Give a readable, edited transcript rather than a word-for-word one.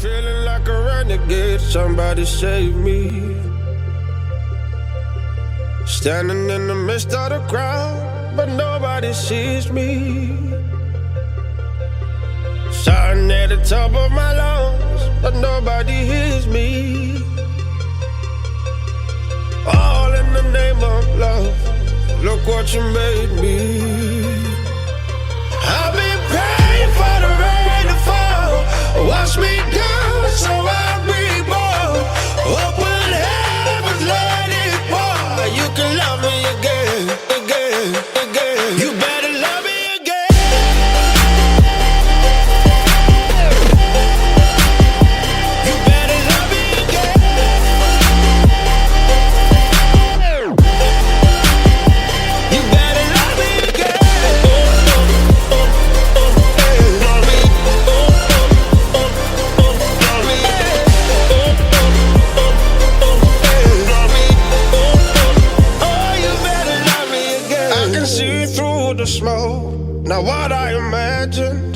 Feeling like a renegade, somebody save me. Standing in the midst of the crowd, but nobody sees me. Shouting at the top of my lungs, but nobody hears me. All in the name of love, look what you made me. I've been praying for the rain to fall, wash me down so I'll be born. Open heavens, let it pour. You can love me again, again, again. You better love me again. You better love me again. You better love me again. See through the smoke, not what I imagine.